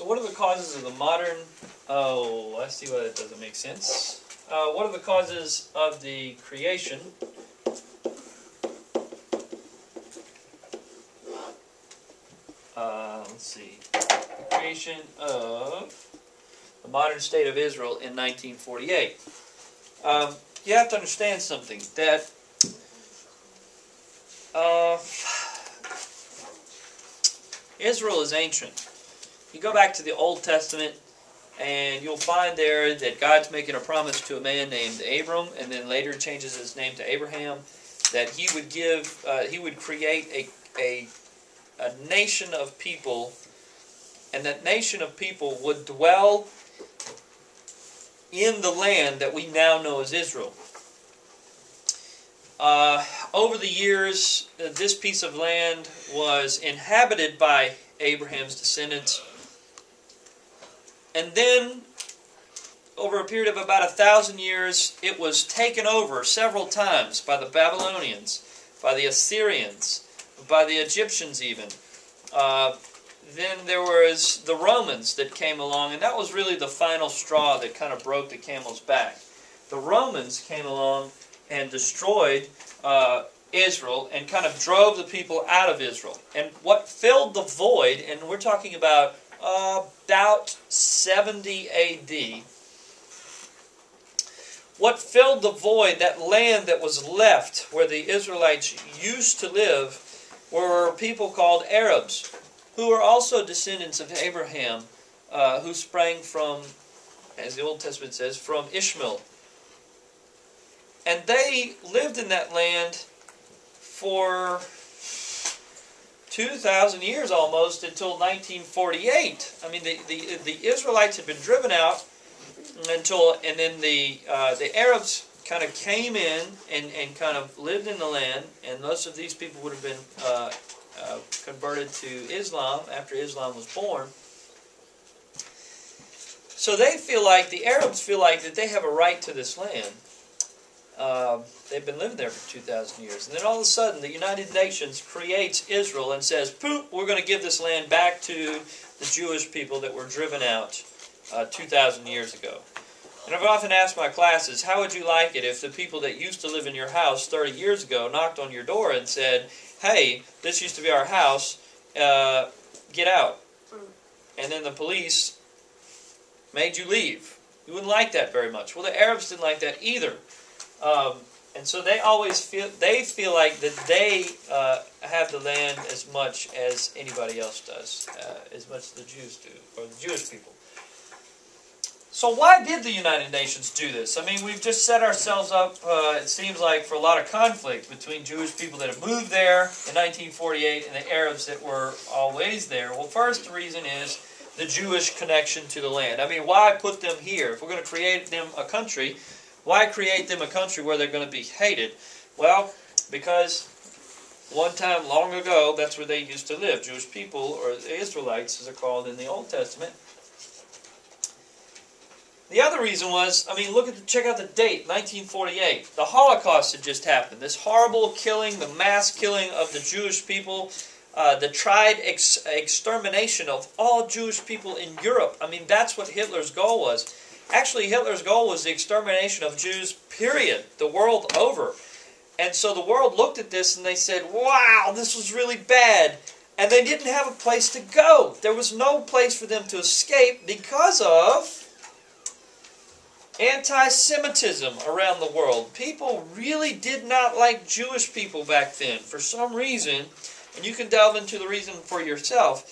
So what are the causes of the modern... Oh, I see why that doesn't make sense. What are the causes of the creation let's see. Creation of the modern state of Israel in 1948. You have to understand something, that Israel is ancient. You go back to the Old Testament, and you'll find there that God's making a promise to a man named Abram, and then later changes his name to Abraham, that he would give, he would create a nation of people, and that nation of people would dwell in the land that we now know as Israel. Over the years, this piece of land was inhabited by Abraham's descendants. And then, over a period of about 1,000 years, it was taken over several times by the Babylonians, by the Assyrians, by the Egyptians even. Then there was the Romans that came along, and that was really the final straw that kind of broke the camel's back. The Romans came along and destroyed Israel and kind of drove the people out of Israel. And what filled the void, and we're talking about 70 A.D., what filled the void, that land that was left where the Israelites used to live, were people called Arabs, who were also descendants of Abraham, who sprang from, as the Old Testament says, from Ishmael. And they lived in that land for 2,000 years almost, until 1948. I mean, the Israelites had been driven out and then the Arabs kind of came in and kind of lived in the land, and most of these people would have been converted to Islam after Islam was born. So they feel like, the Arabs feel like that they have a right to this land. They've been living there for 2,000 years. And then all of a sudden, the United Nations creates Israel and says, "Poop, we're going to give this land back to the Jewish people that were driven out 2,000 years ago." And I've often asked my classes, how would you like it if the people that used to live in your house 30 years ago knocked on your door and said, "Hey, this used to be our house, get out." And then the police made you leave. You wouldn't like that very much. Well, the Arabs didn't like that either. And so they always feel like that they have the land as much as anybody else does, as much as the Jews do, or the Jewish people. So why did the United Nations do this? I mean, we've just set ourselves up, it seems like, for a lot of conflict between Jewish people that have moved there in 1948 and the Arabs that were always there. Well, first the reason is the Jewish connection to the land. I mean, why put them here? If we're going to create them a country, why create them a country where they're going to be hated? Well, because one time long ago, that's where they used to live. Jewish people, or the Israelites as they're called in the Old Testament. The other reason was, I mean, check out the date, 1948. The Holocaust had just happened. This horrible killing, the mass killing of the Jewish people, the tried extermination of all Jewish people in Europe. I mean, that's what Hitler's goal was. Actually, Hitler's goal was the extermination of Jews, period, the world over. And so the world looked at this and they said, "Wow, this was really bad." And they didn't have a place to go. There was no place for them to escape because of anti-Semitism around the world. People really did not like Jewish people back then for some reason, and you can delve into the reason for yourself.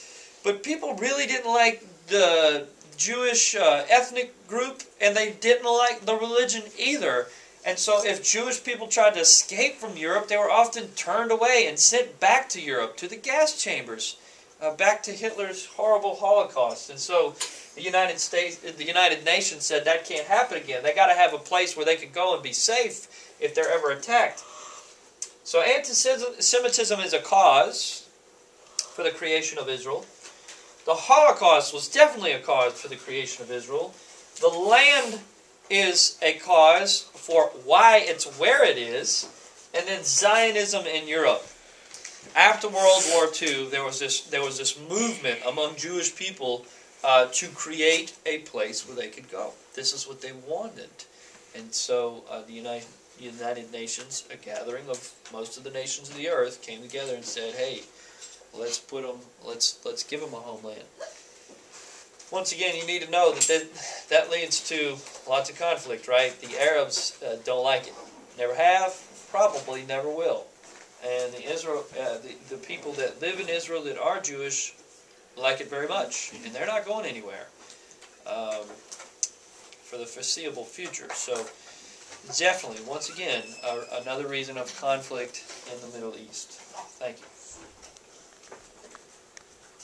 But people really didn't like the Jewish ethnic group, and they didn't like the religion either. And so if Jewish people tried to escape from Europe, they were often turned away and sent back to Europe, to the gas chambers, back to Hitler's horrible Holocaust. And so the United Nations said that can't happen again. They got to have a place where they could go and be safe if they're ever attacked. So anti-Semitism is a cause for the creation of Israel. The Holocaust was definitely a cause for the creation of Israel. The land is a cause for why it's where it is. And then Zionism in Europe. After World War II, there was this movement among Jewish people to create a place where they could go. This is what they wanted. And so the United Nations, a gathering of most of the nations of the earth, came together and said, hey, let's give them a homeland. Once again, you need to know that leads to lots of conflict, right? The Arabs don't like it. Never have, probably never will. And the people that live in Israel that are Jewish like it very much, and they're not going anywhere for the foreseeable future. So definitely, once again, another reason of conflict in the Middle East. Thank you.